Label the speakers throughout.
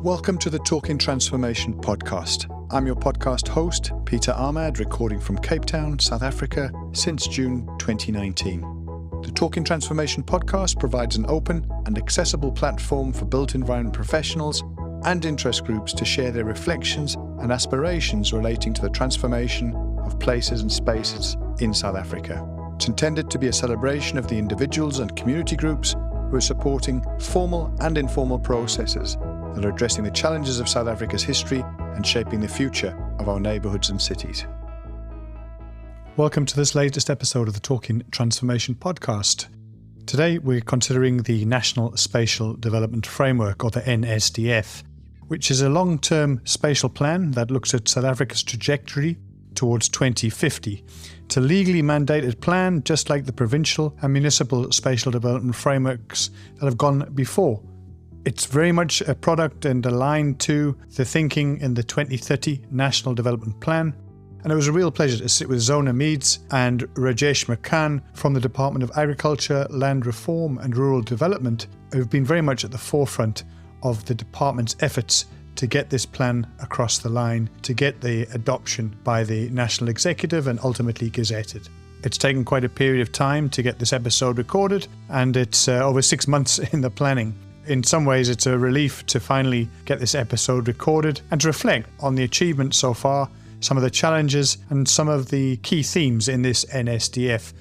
Speaker 1: Welcome to the Talking Transformation podcast. I'm your podcast host, Peter Ahmad, recording from Cape Town, South Africa, since June 2019. The Talking Transformation podcast provides an open and accessible platform for built environment professionals and interest groups to share their reflections and aspirations relating to the transformation of places and spaces in South Africa. It's intended to be a celebration of the individuals and community groups who are supporting formal and informal processes that are addressing the challenges of South Africa's history and shaping the future of our neighbourhoods and cities. Welcome to this latest episode of the Talking Transformation podcast. Today we're considering the National Spatial Development Framework, or the NSDF, which is a long-term spatial plan that looks at South Africa's trajectory towards 2050. It's a legally mandated plan, just like the provincial and municipal spatial development frameworks that have gone before. It's very much a product and aligned to the thinking in the 2030 National Development Plan. And it was a real pleasure to sit with Zouna Meades and Rajesh Makan from the Department of Agriculture, Land Reform and Rural Development, who've been very much at the forefront of the department's efforts to get this plan across the line, to get the adoption by the National Executive and ultimately gazetted. It's taken quite a period of time to get this episode recorded, and it's over 6 months in the planning. In some ways, it's a relief to finally get this episode recorded and to reflect on the achievements so far, some of the challenges and some of the key themes in this NSDF.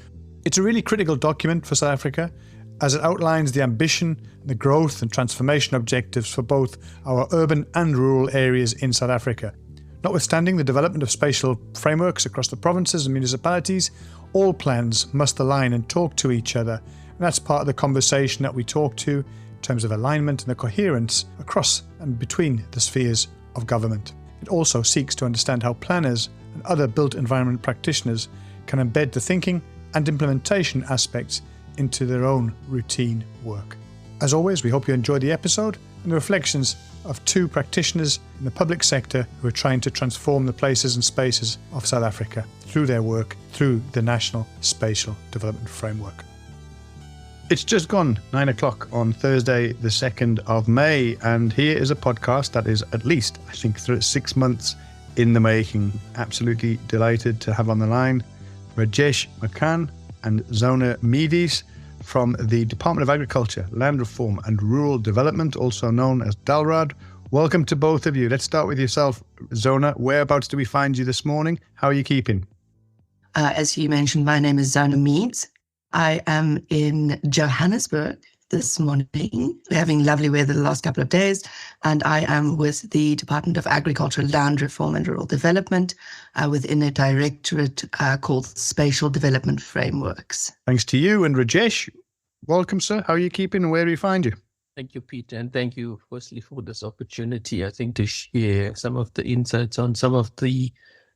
Speaker 1: It's a really critical document for South Africa as it outlines the ambition, the growth and transformation objectives for both our urban and rural areas in South Africa. Notwithstanding the development of spatial frameworks across the provinces and municipalities, all plans must align and talk to each other. And that's part of the conversation that we talk to in terms of alignment and the coherence across and between the spheres of government. It also seeks to understand how planners and other built environment practitioners can embed the thinking and implementation aspects into their own routine work. As always, we hope you enjoy the episode and the reflections of two practitioners in the public sector who are trying to transform the places and spaces of South Africa through their work through the National Spatial Development Framework. It's just gone 9 o'clock on Thursday, the 2nd of May, and here is a podcast that is at least, I think, 6 months in the making. Absolutely delighted to have on the line Rajesh Makan and Zouna Meades from the Department of Agriculture, Land Reform and Rural Development, also known as DALRD. Welcome to both of you. Let's start with yourself, Zouna. Whereabouts do we find you this morning? How are you keeping?
Speaker 2: As you mentioned, my name is Zouna Meades. I am in Johannesburg this morning. We're having lovely weather the last couple of days, and I am with the Department of Agriculture, Land Reform and Rural Development within a directorate called Spatial Development Frameworks.
Speaker 1: Thanks to you. And Rajesh, welcome, sir. How are you keeping and where do we find you?
Speaker 3: Thank you, Peter, and thank you firstly for this opportunity, I think, to share some of the insights on some of the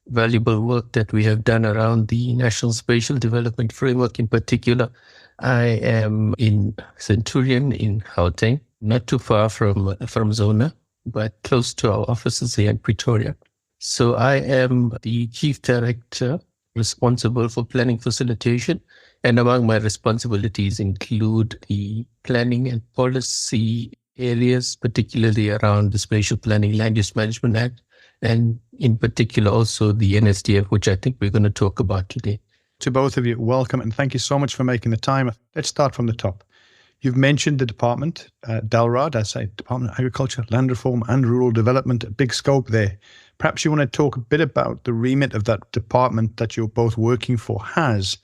Speaker 3: valuable work that we have done around the National Spatial Development Framework in particular. I am in Centurion in Gauteng, not too far from Zouna, but close to our offices here in Pretoria. So I am the Chief Director responsible for planning facilitation, and among my responsibilities include the planning and policy areas, particularly around the Spatial Planning Land Use Management Act, and in particular also the NSDF, which I think we're going to talk about today.
Speaker 1: To both of you, welcome and thank you so much for making the time. Let's start from the top. You've mentioned the department, DALRD, I say Department of Agriculture, Land Reform and Rural Development, a big scope there. Perhaps you want to talk a bit about the remit of that department that you're both working for has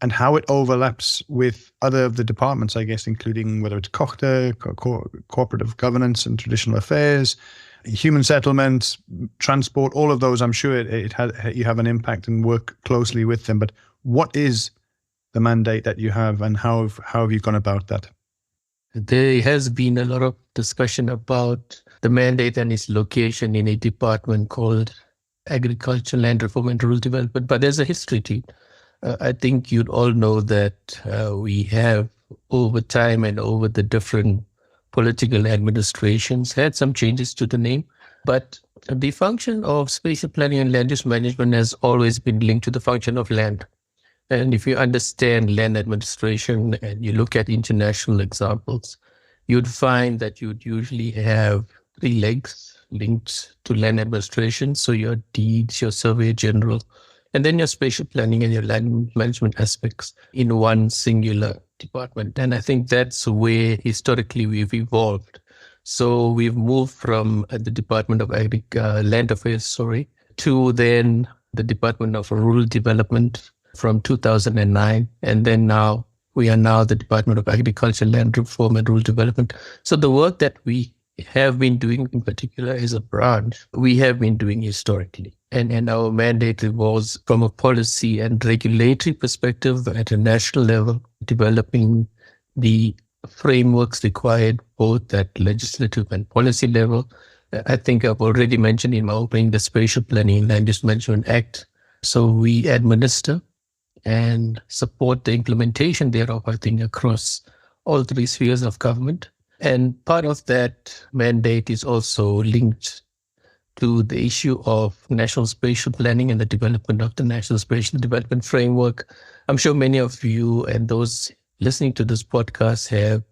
Speaker 1: and how it overlaps with other of the departments, I guess, including whether it's cooperative governance and traditional affairs, human settlements, transport, all of those. I'm sure you have an impact and work closely with them. But what is the mandate that you have and how have you gone about that?
Speaker 3: There has been a lot of discussion about the mandate and its location in a department called Agriculture, Land Reform and Rural Development, but there's a history to it. I think you'd all know that we have, over time and over the different political administrations, had some changes to the name, but the function of spatial planning and land use management has always been linked to the function of land. And if you understand land administration and you look at international examples, you'd find that you'd usually have three legs linked to land administration. So your deeds, your survey general, and then your spatial planning and your land management aspects in one singular department. And I think that's where historically we've evolved. So we've moved from the Department of Land Affairs, to then the Department of Rural Development from 2009. And then now we are now the Department of Agriculture, Land Reform and Rural Development. So the work that we have been doing in particular as a branch, we have been doing historically. And our mandate was from a policy and regulatory perspective at a national level, developing the frameworks required both at legislative and policy level. I think I've already mentioned in my opening the Spatial Planning and Land Use Management Act. So we administer and support the implementation thereof, I think, across all three spheres of government. And part of that mandate is also linked to the issue of national spatial planning and the development of the National Spatial Development Framework. I'm sure many of you and those listening to this podcast have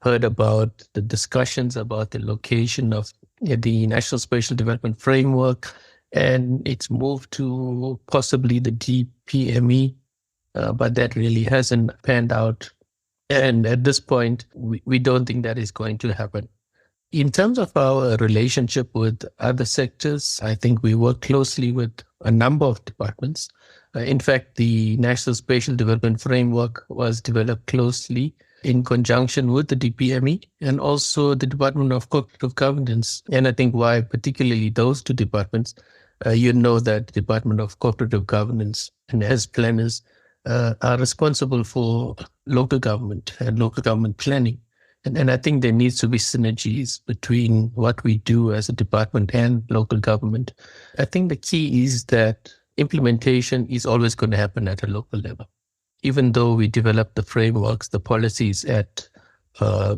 Speaker 3: heard about the discussions about the location of the National Spatial Development Framework, and it's moved to possibly the DPME, but that really hasn't panned out. And at this point, we don't think that is going to happen. In terms of our relationship with other sectors, I think we work closely with a number of departments. In fact, the National Spatial Development Framework was developed closely in conjunction with the DPME and also the Department of Corporate Governance. And I think why particularly those two departments, you know that the Department of Corporate Governance and as planners are responsible for local government and local government planning. And I think there needs to be synergies between what we do as a department and local government. I think the key is that implementation is always going to happen at a local level. Even though we develop the frameworks, the policies at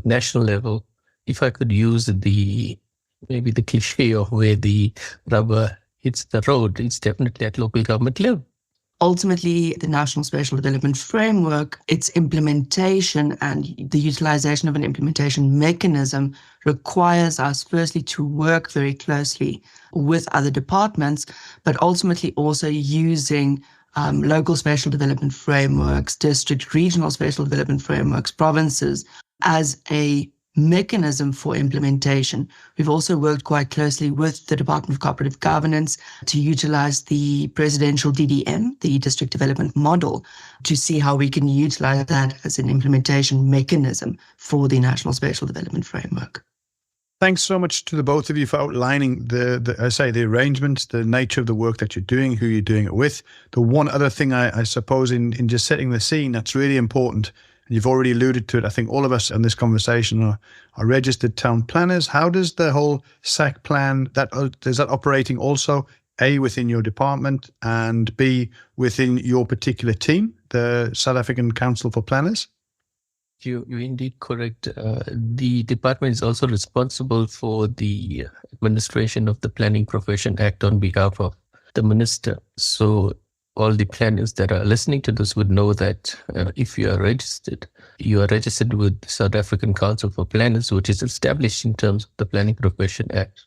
Speaker 3: national level, if I could use maybe the cliche of where the rubber hits the road, it's definitely at local government level.
Speaker 2: Ultimately, the National Spatial Development Framework, its implementation and the utilization of an implementation mechanism requires us firstly to work very closely with other departments, but ultimately also using local spatial development frameworks, district, regional spatial development frameworks, provinces as a mechanism for implementation. We've also worked quite closely with the Department of Cooperative Governance to utilize the presidential DDM, the district development model, to see how we can utilize that as an implementation mechanism for the National Spatial Development Framework.
Speaker 1: Thanks so much to the both of you for outlining the arrangements, the nature of the work that you're doing, who you're doing it with. The one other thing I suppose in just setting the scene that's really important, and you've already alluded to it, I think all of us in this conversation are registered town planners. How does the whole SAC plan, is that operating also, A, within your department, and B, within your particular team, the South African Council for Planners?
Speaker 3: You're indeed correct. The department is also responsible for the administration of the Planning Profession Act on behalf of the minister. So all the planners that are listening to this would know that if you are registered with the South African Council for Planners, which is established in terms of the Planning Profession Act.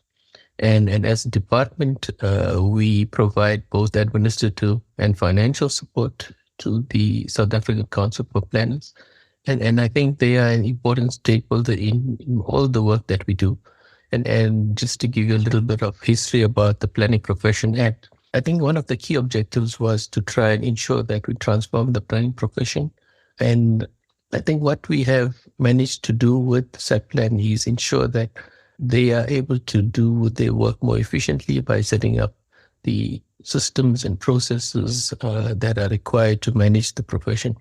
Speaker 3: And as a department, we provide both administrative and financial support to the South African Council for Planners. And I think they are an important stakeholder in all the work that we do. And just to give you a little bit of history about the Planning Profession Act, I think one of the key objectives was to try and ensure that we transform the planning profession. And I think what we have managed to do with SACPlan is ensure that they are able to do their work more efficiently by setting up the systems and processes that are required to manage the profession.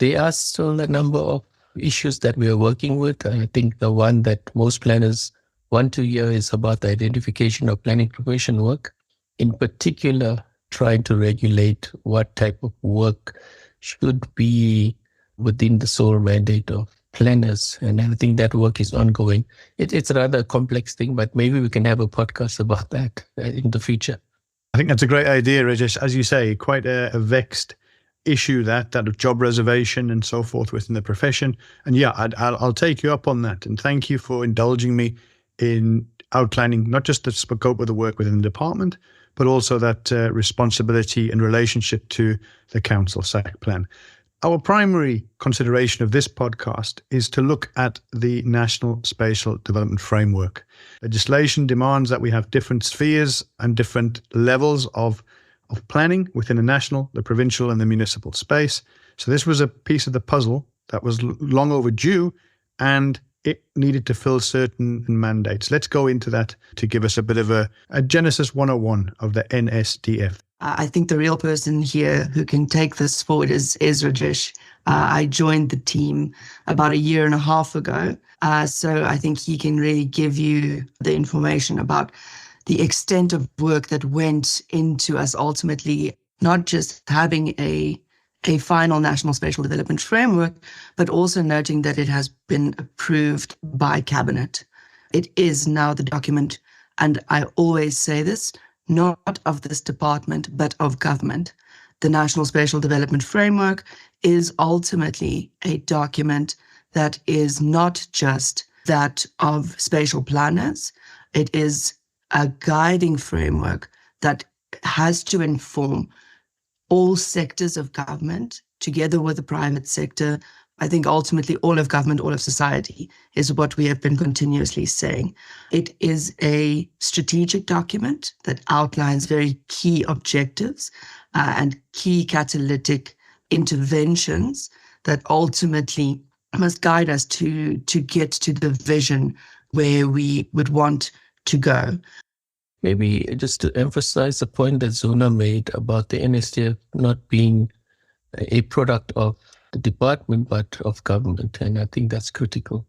Speaker 3: There are still a number of issues that we are working with. I think the one that most planners want to hear is about the identification of planning profession work. In particular, trying to regulate what type of work should be within the sole mandate of planners. And I think that work is ongoing. It's a rather complex thing, but maybe we can have a podcast about that in the future.
Speaker 1: I think that's a great idea, Rajesh. As you say, quite a vexed issue that job reservation and so forth within the profession. And yeah, I'll take you up on that. And thank you for indulging me in outlining not just the scope of the work within the department, but also that responsibility and relationship to the council SAC plan. Our primary consideration of this podcast is to look at the National Spatial Development Framework. Legislation demands that we have different spheres and different levels of planning within the national, the provincial, and the municipal space. So this was a piece of the puzzle that was long overdue, and it needed to fill certain mandates. Let's go into that to give us a bit of a Genesis 101 of the NSDF.
Speaker 2: I think the real person here who can take this forward is Rajesh. I joined the team about 1.5 years ago. So I think he can really give you the information about the extent of work that went into us ultimately not just having a final National Spatial Development Framework, but also noting that it has been approved by Cabinet. It is now the document, and I always say this, not of this department, but of government. The National Spatial Development Framework is ultimately a document that is not just that of spatial planners. It is a guiding framework that has to inform all sectors of government together with the private sector. I think ultimately all of government, all of society is what we have been continuously saying. It is a strategic document that outlines very key objectives and key catalytic interventions that ultimately must guide us to get to the vision where we would want to go.
Speaker 3: Maybe just to emphasize the point that Zouna made about the NSDF not being a product of the department, but of government. And I think that's critical.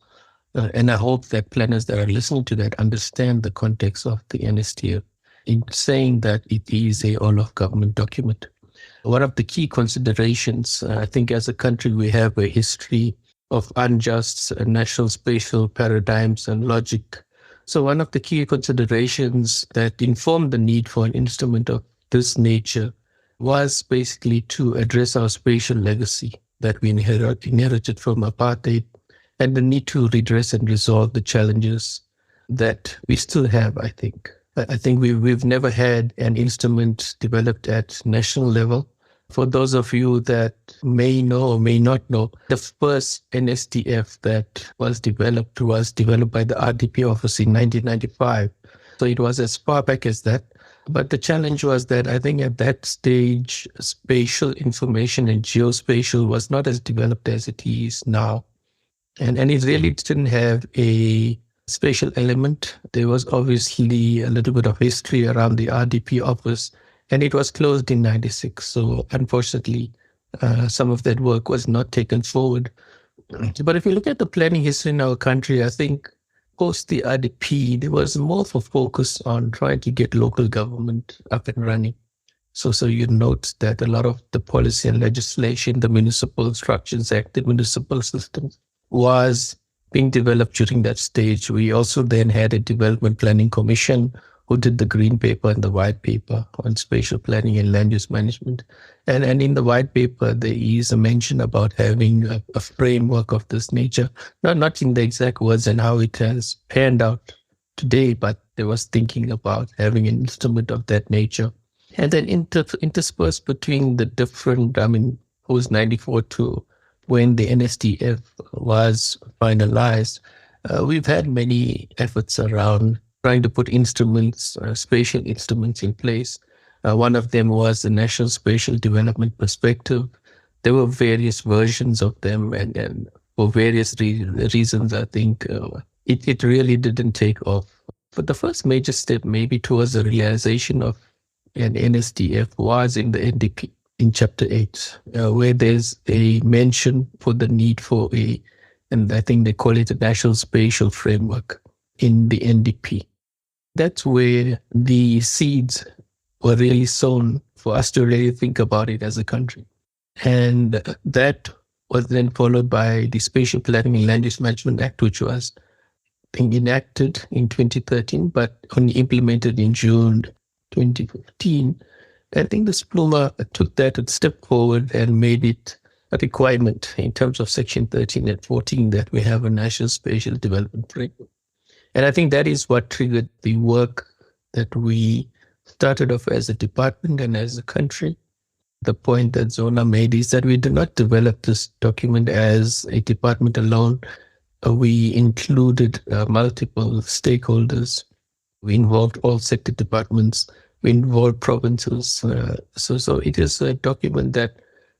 Speaker 3: And I hope that planners that are listening to that understand the context of the NSDF in saying that it is a all-of-government document. One of the key considerations, I think as a country, we have a history of unjust national spatial paradigms and logic. So one of the key considerations that informed the need for an instrument of this nature was basically to address our spatial legacy that we inherited from apartheid and the need to redress and resolve the challenges that we still have, I think. I think we've never had an instrument developed at national level. For those of you that may know or may not know, the first NSDF that was developed by the RDP office in 1995. So it was as far back as that. But the challenge was that I think at that stage, spatial information and geospatial was not as developed as it is now. And it really didn't have a spatial element. There was obviously a little bit of history around the RDP office, and it was closed in 96. So unfortunately, some of that work was not taken forward. But if you look at the planning history in our country, I think post the RDP, there was more of a focus on trying to get local government up and running. So you note that a lot of the policy and legislation, the Municipal Structures Act, the municipal system was being developed during that stage. We also then had a development planning commission who did the green paper and the white paper on spatial planning and land use management. And in the white paper, there is a mention about having a framework of this nature, not in the exact words and how it has panned out today, but there was thinking about having an instrument of that nature. And then interspersed between the different, post 94 to when the NSDF was finalized, we've had many efforts around trying to put instruments, spatial instruments in place. One of them was the National Spatial Development Perspective. There were various versions of them, and for various reasons, I think it really didn't take off. But the first major step maybe towards the realization of an NSDF was in the NDP, in Chapter 8, where there's a mention for the need for and I think they call it a National Spatial Framework in the NDP. That's where the seeds were really sown for us to really think about it as a country. And that was then followed by the Spatial Planning and Land Use Management Act, which was being enacted in 2013, but only implemented in June 2015. I think the SPLUMA took that a step forward and made it a requirement in terms of Section 13 and 14 that we have a national spatial development framework. And I think that is what triggered the work that we started off as a department and as a country. The point that Zouna made is that we did not develop this document as a department alone. We included multiple stakeholders. We involved all sector departments. We involved provinces. So it is a document that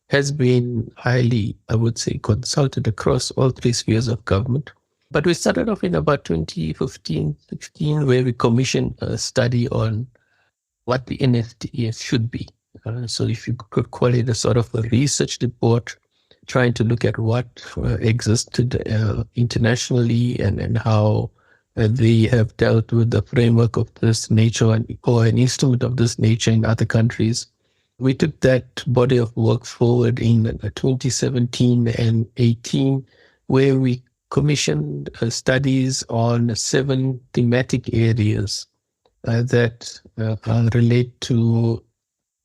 Speaker 3: has been highly, I would say, consulted across all three spheres of government. But we started off in about 2015, 16, where we commissioned a study on what the NSDF should be. So if you could call it a sort of a research report, trying to look at what existed internationally and how they have dealt with the framework of this nature or an instrument of this nature in other countries. We took that body of work forward in 2017 and 18, where we commissioned studies on 7 thematic areas that relate to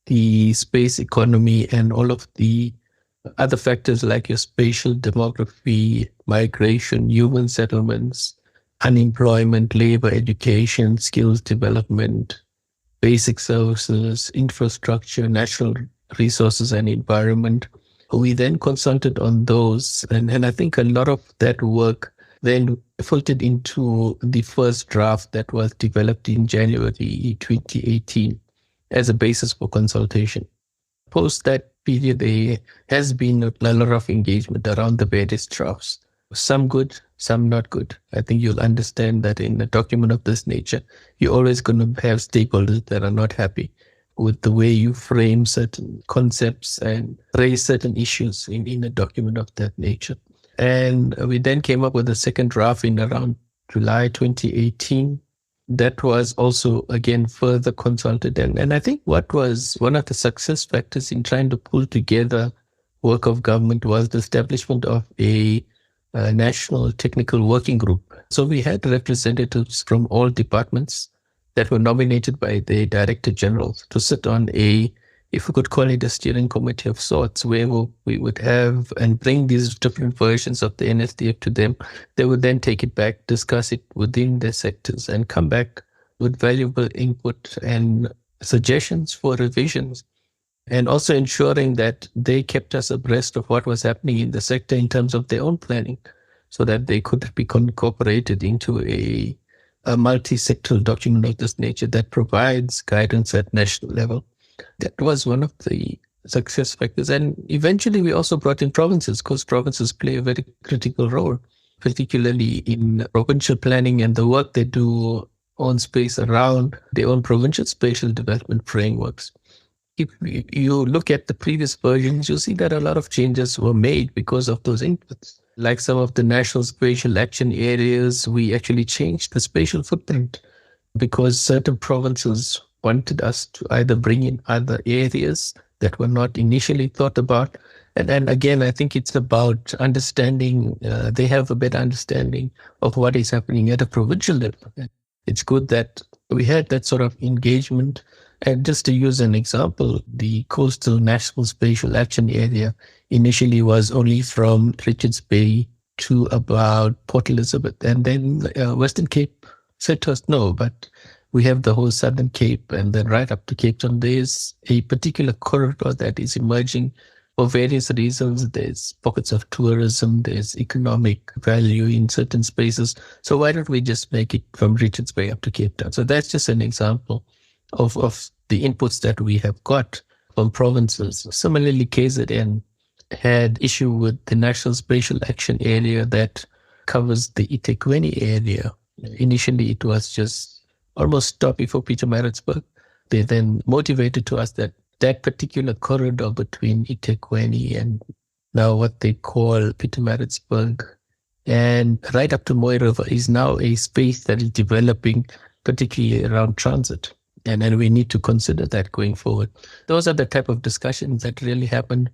Speaker 3: the space economy and all of the other factors like your spatial demography, migration, human settlements, unemployment, labor, education, skills development, basic services, infrastructure, natural resources and environment. We then consulted on those, and I think a lot of that work then filtered into the first draft that was developed in January 2018 as a basis for consultation. Post that period, there has been a lot of engagement around the various drafts. Some good, some not good. I think you'll understand that in a document of this nature, you're always going to have stakeholders that are not happy with the way you frame certain concepts and raise certain issues in a document of that nature. And we then came up with a second draft in around July 2018. That was also, again, further consulted. And I think what was one of the success factors in trying to pull together work of government was the establishment of a national technical working group. So we had representatives from all departments that were nominated by the Director General to sit on a, if we could call it a steering committee of sorts, where we would have and bring these different versions of the NSDF to them. They would then take it back, discuss it within their sectors, and come back with valuable input and suggestions for revisions, and also ensuring that they kept us abreast of what was happening in the sector in terms of their own planning, so that they could be incorporated into a multi-sectoral document of this nature that provides guidance at national level. That was one of the success factors. And eventually we also brought in provinces, because provinces play a very critical role, particularly in provincial planning and the work they do on space around their own provincial spatial development frameworks. If you look at the previous versions, you'll see that a lot of changes were made because of those inputs. Like some of the national spatial action areas, we actually changed the spatial footprint because certain provinces wanted us to either bring in other areas that were not initially thought about. And again, I think it's about understanding, they have a better understanding of what is happening at a provincial level. It's good that we had that sort of engagement. And just to use an example, the Coastal National Spatial Action Area initially was only from Richards Bay to about Port Elizabeth. And then Western Cape said to us, no, but we have the whole Southern Cape, and then right up to Cape Town. There's a particular corridor that is emerging for various reasons. There's pockets of tourism, there's economic value in certain spaces. So why don't we just make it from Richards Bay up to Cape Town? So that's just an example of the inputs that we have got from provinces. Similarly, KZN had issue with the National Spatial Action Area that covers the eThekwini area. Initially, it was just almost stopped before Pietermaritzburg. They then motivated to us that that particular corridor between eThekwini and now what they call Pietermaritzburg and right up to Mooi River is now a space that is developing, particularly around transit. And then we need to consider that going forward. Those are the type of discussions that really happened.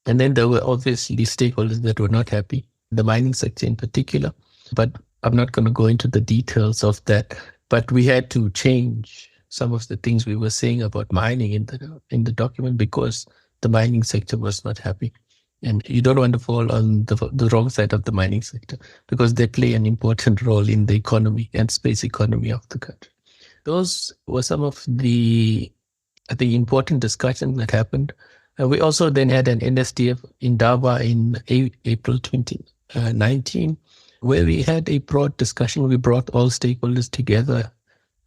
Speaker 3: And then there were obviously stakeholders that were not happy, the mining sector in particular. But I'm not going to go into the details of that. But we had to change some of the things we were saying about mining in the document, because the mining sector was not happy. And you don't want to fall on the wrong side of the mining sector, because they play an important role in the economy and space economy of the country. Those were some of the important discussions that happened. We also then had an NSDF in Daba in April 2019, where we had a broad discussion. We brought all stakeholders together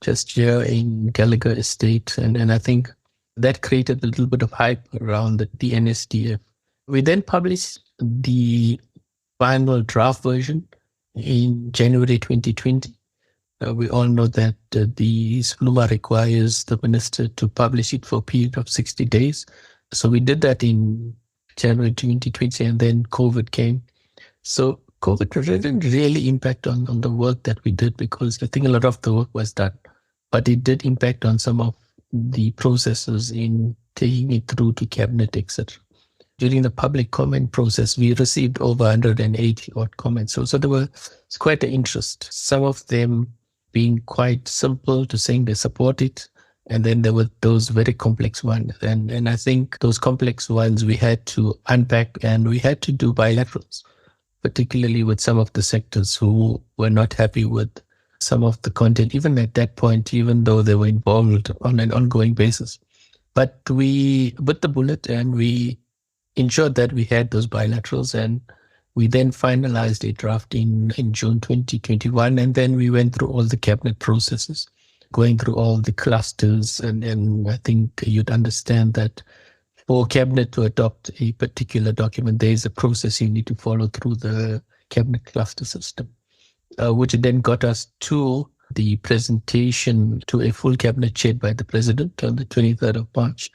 Speaker 3: just here in Gallagher Estate. And I think that created a little bit of hype around the NSDF. We then published the final draft version in January 2020. We all know that the SPLUMA requires the minister to publish it for a period of 60 days. So we did that in January 2020, and then COVID came. So COVID didn't really impact on the work that we did, because I think a lot of the work was done. But it did impact on some of the processes in taking it through to cabinet, etc. During the public comment process, we received over 180 odd comments. So there was quite an interest. Some of them being quite simple to saying they support it. And then there were those very complex ones. And I think those complex ones we had to unpack, and we had to do bilaterals, particularly with some of the sectors who were not happy with some of the content, even at that point, even though they were involved on an ongoing basis. But we bit the bullet and we ensured that we had those bilaterals, and we then finalized a draft in June 2021. And then we went through all the cabinet processes, going through all the clusters. And I think you'd understand that for cabinet to adopt a particular document, there is a process you need to follow through the cabinet cluster system, which then got us to the presentation to a full cabinet chaired by the president on the 23rd of March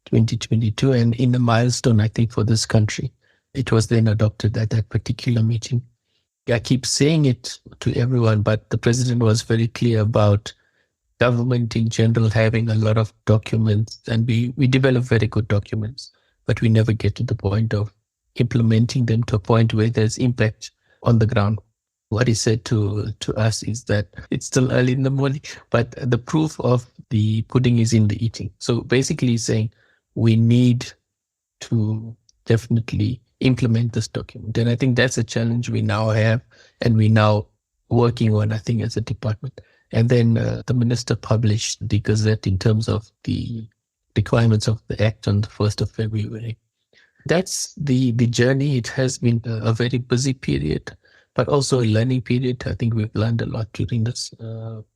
Speaker 3: 2022. And in a milestone, I think, for this country, it was then adopted at that particular meeting. I keep saying it to everyone, but the president was very clear about government in general having a lot of documents, and we develop very good documents, but we never get to the point of implementing them to a point where there's impact on the ground. What he said to us is that it's still early in the morning, but the proof of the pudding is in the eating. So basically he's saying we need to definitely implement this document. And I think that's a challenge we now have, and we now working on, I think, as a department. And then the minister published the Gazette in terms of the requirements of the Act on the 1st of February. That's the journey. It has been a very busy period, but also a learning period. I think we've learned a lot during this,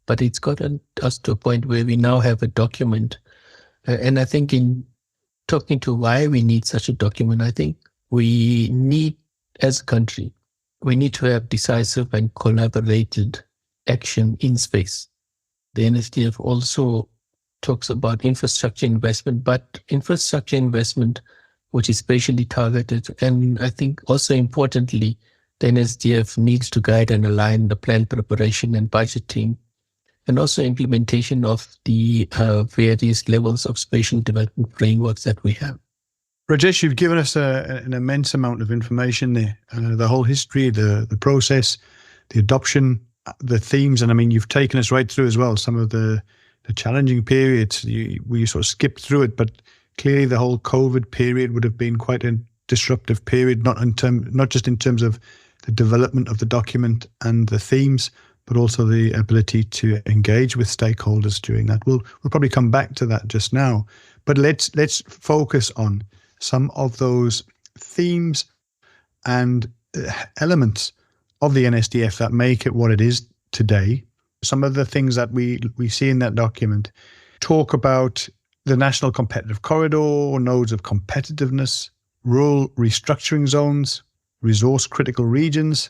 Speaker 3: but it's gotten us to a point where we now have a document. And I think in talking to why we need such a document, I think we need, as a country, we need to have decisive and collaborated action in space. The NSDF also talks about infrastructure investment, but infrastructure investment which is spatially targeted. And I think also importantly, the NSDF needs to guide and align the plan preparation and budgeting, and also implementation of the various levels of spatial development frameworks that we have.
Speaker 1: Rajesh, you've given us an immense amount of information there, the whole history, the process, the adoption, the themes, and I mean, you've taken us right through as well some of the challenging periods. We sort of skipped through it, but clearly the whole COVID period would have been quite a disruptive period, not just in terms of the development of the document and the themes, but also the ability to engage with stakeholders during that. We'll probably come back to that just now, but let's focus on some of those themes and elements of the NSDF that make it what it is today. Some of the things that we see in that document talk about the National Competitive Corridor, nodes of competitiveness, rural restructuring zones, resource critical regions,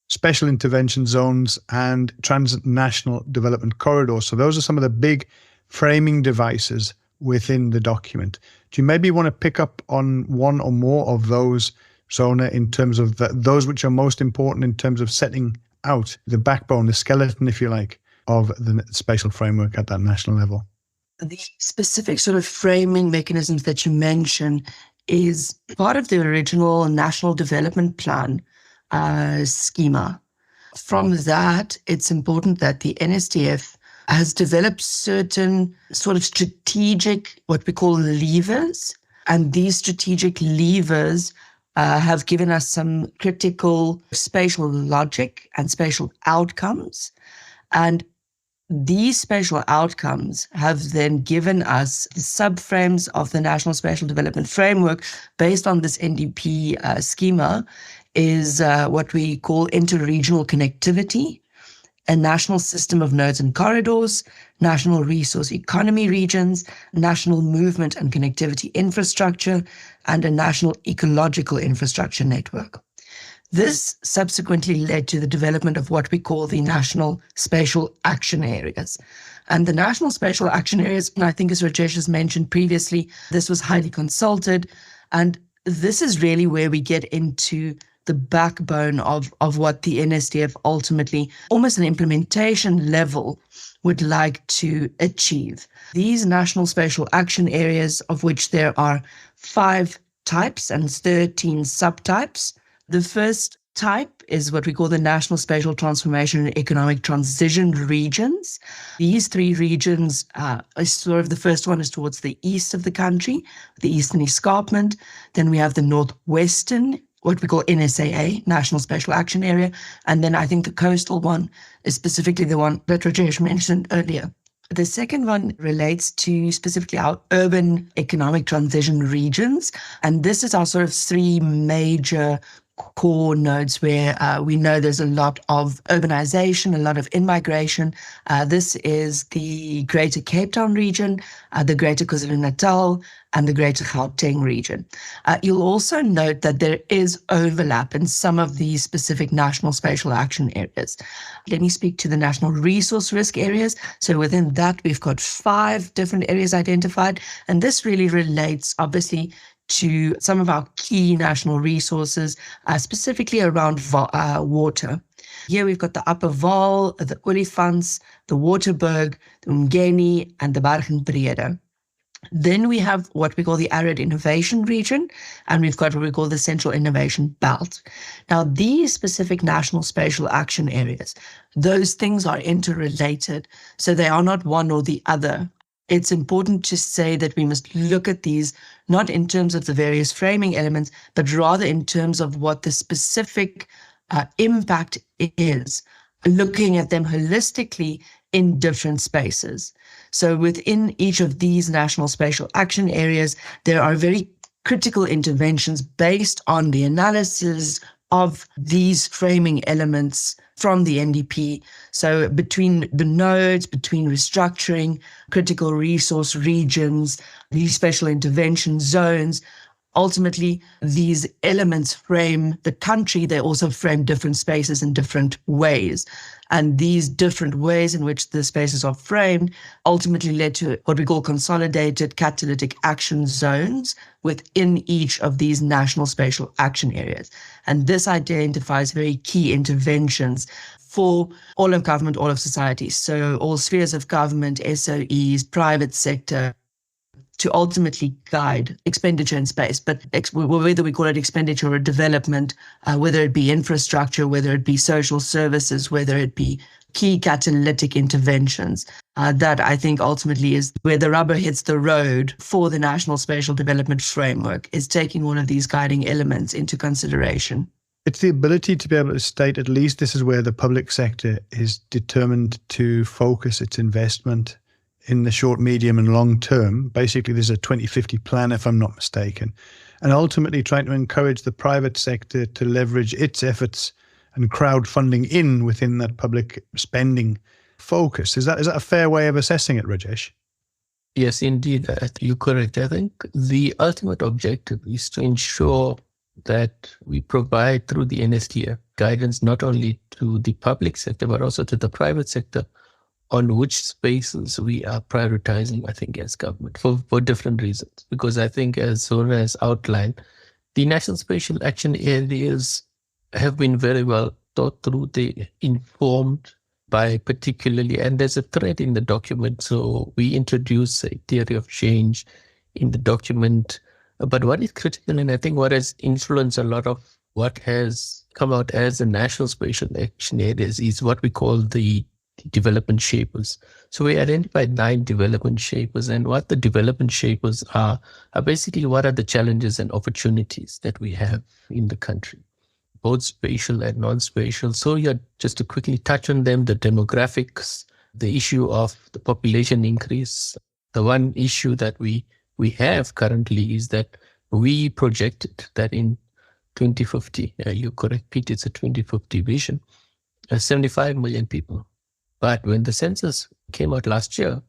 Speaker 1: special intervention zones, and transnational development corridors. So those are some of the big framing devices within the document. Do you maybe want to pick up on one or more of those, Zouna, in terms of those which are most important in terms of setting out the backbone, the skeleton, if you like, of the spatial framework at that national level?
Speaker 2: The specific sort of framing mechanisms that you mention is part of the original National Development Plan schema. From that, it's important that the NSDF has developed certain sort of strategic, what we call levers. And these strategic levers have given us some critical spatial logic and spatial outcomes. And these spatial outcomes have then given us subframes of the National Spatial Development Framework based on this NDP schema is what we call interregional connectivity, a national system of nodes and corridors, national resource economy regions, national movement and connectivity infrastructure, and a national ecological infrastructure network. This subsequently led to the development of what we call the National Spatial Action Areas. And the National Spatial Action Areas, and I think as Rajesh has mentioned previously, this was highly consulted. And this is really where we get into the backbone of what the NSDF ultimately, almost an implementation level, would like to achieve. These National Spatial Action Areas, of which there are 5 types and 13 subtypes. The first type is what we call the National Spatial Transformation and Economic Transition regions. These 3 regions, sort of the first one is towards the east of the country, the Eastern Escarpment. Then we have the Northwestern, what we call NSAA, National Spatial Action Area. And then I think the coastal one is specifically the one that Rajesh mentioned earlier. The second one relates to specifically our urban economic transition regions. And this is our sort of 3 major core nodes where we know there's a lot of urbanization, a lot of in-migration. This is the Greater Cape Town region, the Greater KwaZulu-Natal, and the Greater Gauteng region. You'll also note that there is overlap in some of these specific National Spatial Action Areas. Let me speak to the National Resource Risk Areas. So within that, we've got 5 different areas identified, and this really relates, obviously, to some of our key national resources, specifically around water. Here we've got the Upper Vaal, the Olifants, the Waterberg, the Umgeni, and the Bergen-Brede. Then we have what we call the Arid Innovation Region, and we've got what we call the Central Innovation Belt. Now, these specific National Spatial Action Areas, those things are interrelated, so they are not one or the other. It's important to say that we must look at these not in terms of the various framing elements, but rather in terms of what the specific impact is, looking at them holistically in different spaces. So within each of these National Spatial Action Areas, there are very critical interventions based on the analysis of these framing elements from the NDP. So between the nodes, between restructuring, critical resource regions, these special intervention zones, ultimately these elements frame the country. They also frame different spaces in different ways. And these different ways in which the spaces are framed ultimately led to what we call consolidated catalytic action zones within each of these National Spatial Action Areas. And this identifies very key interventions for all of government, all of society. So all spheres of government, SOEs, private sector, to ultimately guide expenditure in space, but whether we call it expenditure or development, whether it be infrastructure, whether it be social services, whether it be key catalytic interventions, that I think ultimately is where the rubber hits the road for the National Spatial Development Framework, is taking all of these guiding elements into consideration.
Speaker 1: It's the ability to be able to state at least this is where the public sector is determined to focus its investment in the short, medium and long term. Basically, there's a 2050 plan, if I'm not mistaken, and ultimately trying to encourage the private sector to leverage its efforts and crowdfunding in within that public spending focus. Is that a fair way of assessing it, Rajesh?
Speaker 3: Yes, indeed. You're correct. I think the ultimate objective is to ensure that we provide through the NSDF guidance not only to the public sector, but also to the private sector on which spaces we are prioritizing, I think, as government for different reasons. Because I think, as Zouna has outlined, the National Spatial Action Areas have been very well thought through. They informed by particularly, and there's a thread in the document. So we introduce a theory of change in the document. But what is critical, and I think what has influenced a lot of what has come out as the National Spatial Action Areas, is what we call the development shapers. So we identified 9 development shapers, and what the development shapers are basically what are the challenges and opportunities that we have in the country, both spatial and non-spatial. So just to quickly touch on them, the demographics, the issue of the population increase. The one issue that we have currently is that we projected that in 2050, you correct, Pete, it's a 2050 vision, 75 million people. But when the census came out last year,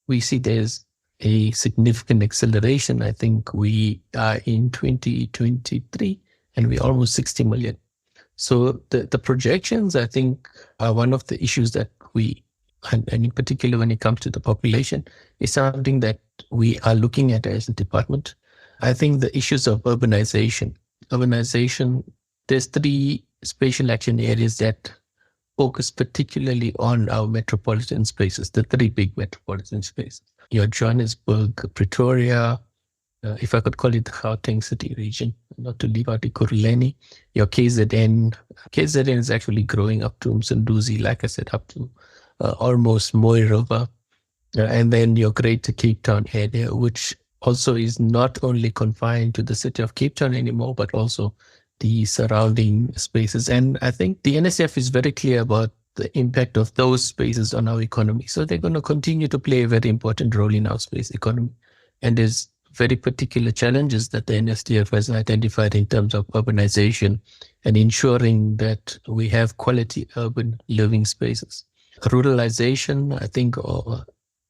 Speaker 3: we see there's a significant acceleration. I think we are in 2023 and we're almost 60 million. So the projections, I think, are one of the issues that and in particular when it comes to the population, is something that we are looking at as a department. I think the issues of urbanization, there's 3 spatial action areas that focus particularly on our metropolitan spaces, the 3 big metropolitan spaces. Your Johannesburg, Pretoria, if I could call it the Gauteng city region, not to leave out Ekurhuleni, your KZN. KZN is actually growing up to Msunduzi, like I said, up to almost Mooi River. And then your greater Cape Town area, which also is not only confined to the city of Cape Town anymore, but also the surrounding spaces. And I think the NSDF is very clear about the impact of those spaces on our economy. So they're going to continue to play a very important role in our space economy. And there's very particular challenges that the NSDF has identified in terms of urbanization and ensuring that we have quality urban living spaces. Ruralization, I think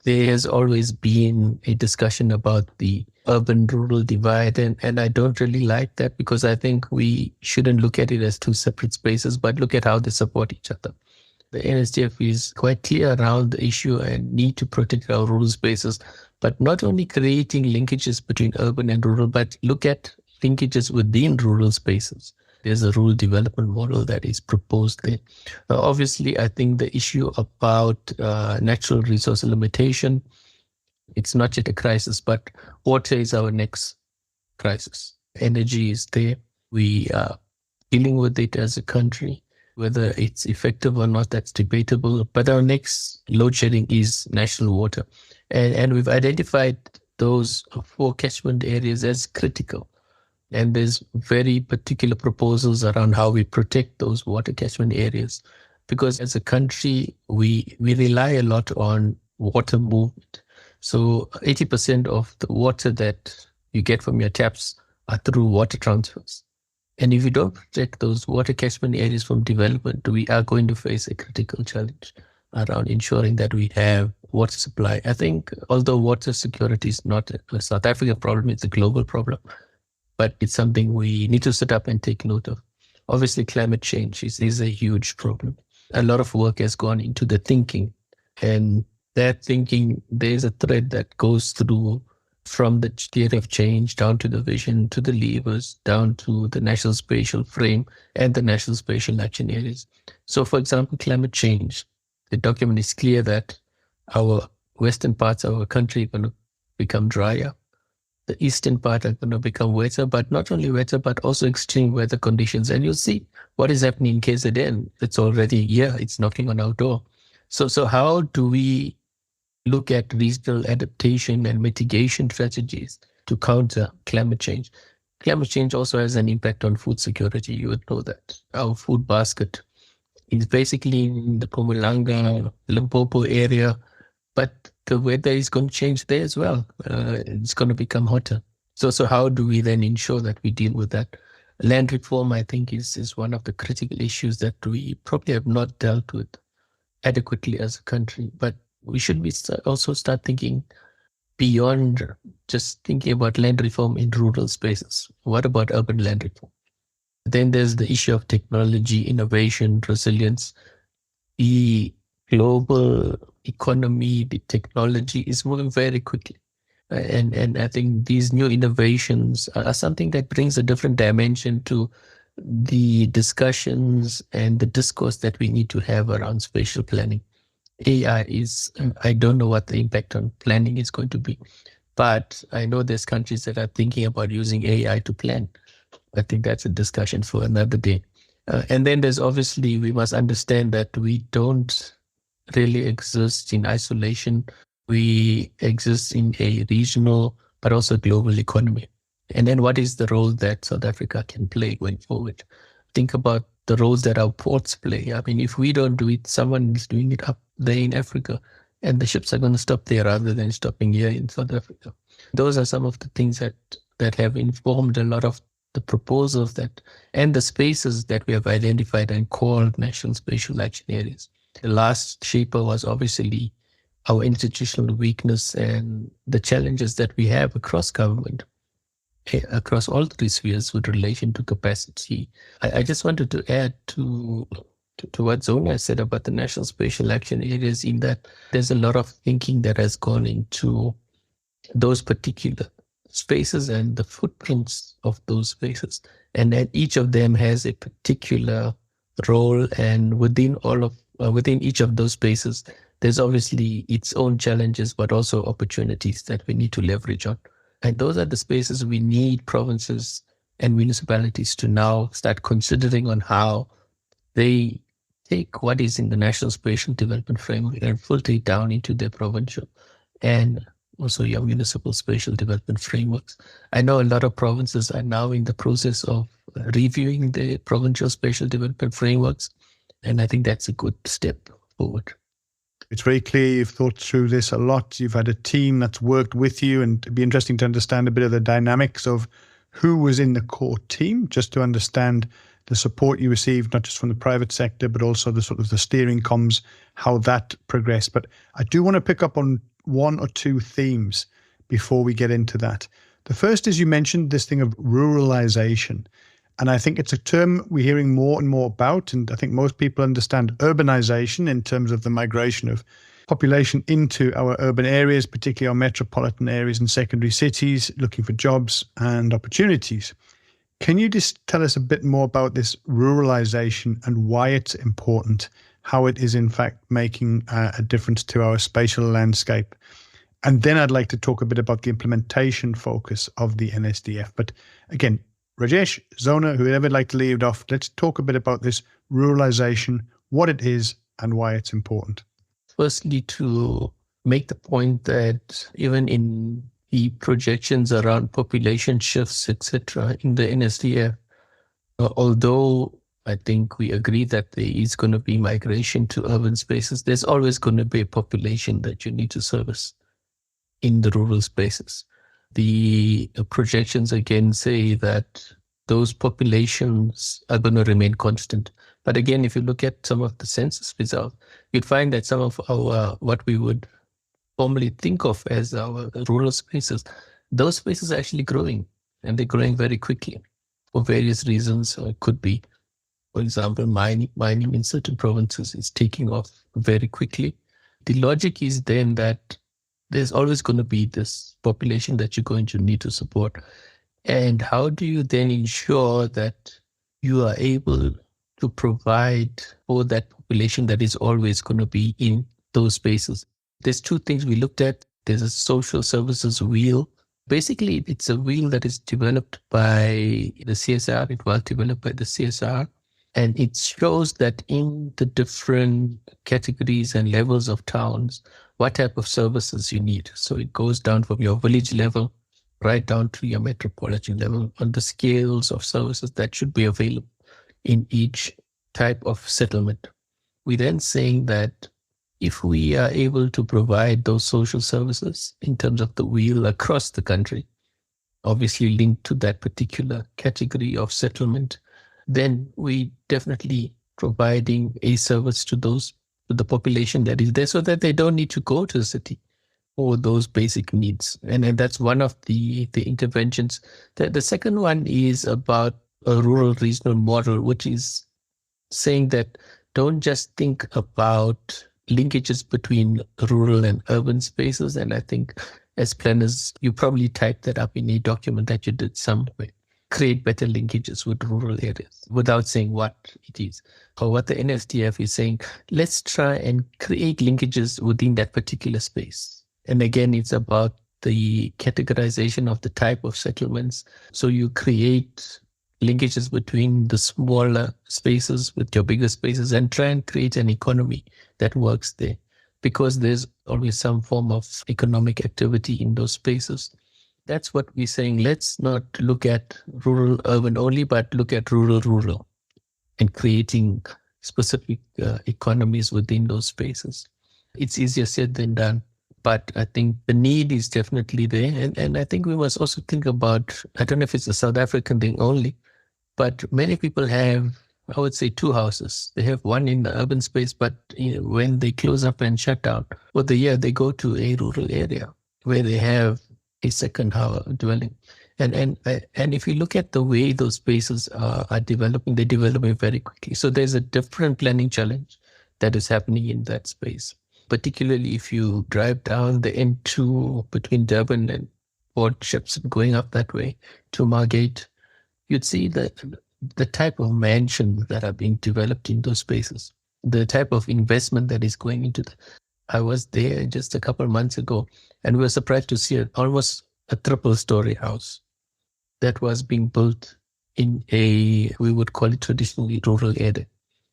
Speaker 3: there has always been a discussion about the urban-rural divide, and I don't really like that, because I think we shouldn't look at it as 2 separate spaces, but look at how they support each other. The NSDF is quite clear around the issue and need to protect our rural spaces, but not only creating linkages between urban and rural, but look at linkages within rural spaces. There's a rural development model that is proposed there. Obviously, I think the issue about natural resource limitation, it's not yet a crisis, but water is our next crisis. Energy is there. We are dealing with it as a country. Whether it's effective or not, that's debatable. But our next load shedding is national water. And we've identified those 4 catchment areas as critical. And there's very particular proposals around how we protect those water catchment areas. Because as a country, we rely a lot on water movement. So 80% of the water that you get from your taps are through water transfers. And if we don't protect those water catchment areas from development, we are going to face a critical challenge around ensuring that we have water supply. I think although water security is not a South African problem, it's a global problem. But it's something we need to sit up and take note of. Obviously, climate change is a huge problem. A lot of work has gone into the thinking. And that thinking, there's a thread that goes through from the theory of change down to the vision, to the levers, down to the national spatial frame and the national spatial action areas. So, for example, climate change. The document is clear that our western parts of our country are going to become drier. The eastern part are going to become wetter, but not only wetter, but also extreme weather conditions. And you'll see what is happening in KZN. It's already here. It's knocking on our door. So how do we look at regional adaptation and mitigation strategies to counter climate change? Climate change also has an impact on food security. You would know that. Our food basket is basically in the Mpumalanga, Limpopo area, but the weather is going to change there as well. It's going to become hotter. So how do we then ensure that we deal with that? Land reform, I think, is one of the critical issues that we probably have not dealt with adequately as a country. But we should also start thinking beyond just thinking about land reform in rural spaces. What about urban land reform? Then there's the issue of technology, innovation, resilience. The global economy, the technology is moving very quickly. And I think these new innovations are something that brings a different dimension to the discussions and the discourse that we need to have around spatial planning. AI I don't know what the impact on planning is going to be, but I know there's countries that are thinking about using AI to plan. I think that's a discussion for another day. And then there's obviously, we must understand that we don't really exist in isolation. We exist in a regional, but also global economy. And then what is the role that South Africa can play going forward? Think about the roles that our ports play. I mean, if we don't do it, someone is doing it up there in Africa, and the ships are going to stop there rather than stopping here in South Africa. Those are some of the things that have informed a lot of the proposals and the spaces that we have identified and called national spatial action areas. The last shaper was obviously our institutional weakness and the challenges that we have across government, across all three spheres with relation to capacity. I just wanted to add to what Zouna said about the national spatial action areas, in that there's a lot of thinking that has gone into those particular spaces and the footprints of those spaces. And that each of them has a particular role, and within each of those spaces, there's obviously its own challenges, but also opportunities that we need to leverage on. And those are the spaces we need provinces and municipalities to now start considering on how they take what is in the National Spatial Development Framework and filter it down into their provincial and also your municipal spatial development frameworks. I know a lot of provinces are now in the process of reviewing the provincial spatial development frameworks, and I think that's a good step forward.
Speaker 1: It's very clear you've thought through this a lot. You've had a team that's worked with you, and it'd be interesting to understand a bit of the dynamics of who was in the core team, just to understand the support you received, not just from the private sector, but also the sort of the steering comms, how that progressed. But I do want to pick up on one or two themes before we get into that. The first is, you mentioned this thing of ruralization. And I think it's a term we're hearing more and more about. And I think most people understand urbanization in terms of the migration of population into our urban areas, particularly our metropolitan areas and secondary cities, looking for jobs and opportunities. Can you just tell us a bit more about this ruralization and why it's important, how it is in fact making a difference to our spatial landscape? And then I'd like to talk a bit about the implementation focus of the NSDF. But again, Rajesh, Zouna, whoever would like to lead off, let's talk a bit about this ruralization, what it is and why it's important.
Speaker 3: Firstly, to make the point that even in the projections around population shifts, etc., in the NSDF, although I think we agree that there is going to be migration to urban spaces, there's always going to be a population that you need to service in the rural spaces. The projections again say that those populations are going to remain constant. But again, if you look at some of the census results, you'd find that some of our, what we would formally think of as our rural spaces, those spaces are actually growing, and they're growing very quickly for various reasons. It could be, for example, mining in certain provinces is taking off very quickly. The logic is then that there's always going to be this population that you're going to need to support. And how do you then ensure that you are able to provide for that population that is always going to be in those spaces? There's two things we looked at. There's a social services wheel. Basically, it's a wheel that is developed by the CSR. It was developed by the CSR. And it shows that in the different categories and levels of towns, what type of services you need. So it goes down from your village level right down to your metropolitan level on the scales of services that should be available in each type of settlement. We're then saying that if we are able to provide those social services in terms of the wheel across the country, obviously linked to that particular category of settlement, then we definitely providing a service to the population that is there, so that they don't need to go to the city for those basic needs. And that's one of the interventions. The second one is about a rural regional model, which is saying that don't just think about linkages between rural and urban spaces. And I think as planners, you probably typed that up in a document that you did somewhere. Create better linkages with rural areas without saying what it is. Or what the NSDF is saying, let's try and create linkages within that particular space. And again, it's about the categorization of the type of settlements. So you create linkages between the smaller spaces with your bigger spaces and try and create an economy that works there, because there's always some form of economic activity in those spaces. That's what we're saying. Let's not look at rural, urban only, but look at rural, and creating specific economies within those spaces. It's easier said than done, but I think the need is definitely there. And I think we must also think about, I don't know if it's a South African thing only, but many people have, I would say, two houses. They have one in the urban space, but when they close up and shut down for the year, they go to a rural area where they have a second house dwelling. And if you look at the way those spaces are developing, they're developing very quickly. So there's a different planning challenge that is happening in that space. Particularly if you drive down the N2 between Durban and Port Shepstone, going up that way to Margate, you'd see that the type of mansions that are being developed in those spaces, the type of investment that is going into I was there just a couple of months ago, and we were surprised to see almost a triple-story house that was being built in we would call it traditionally rural area.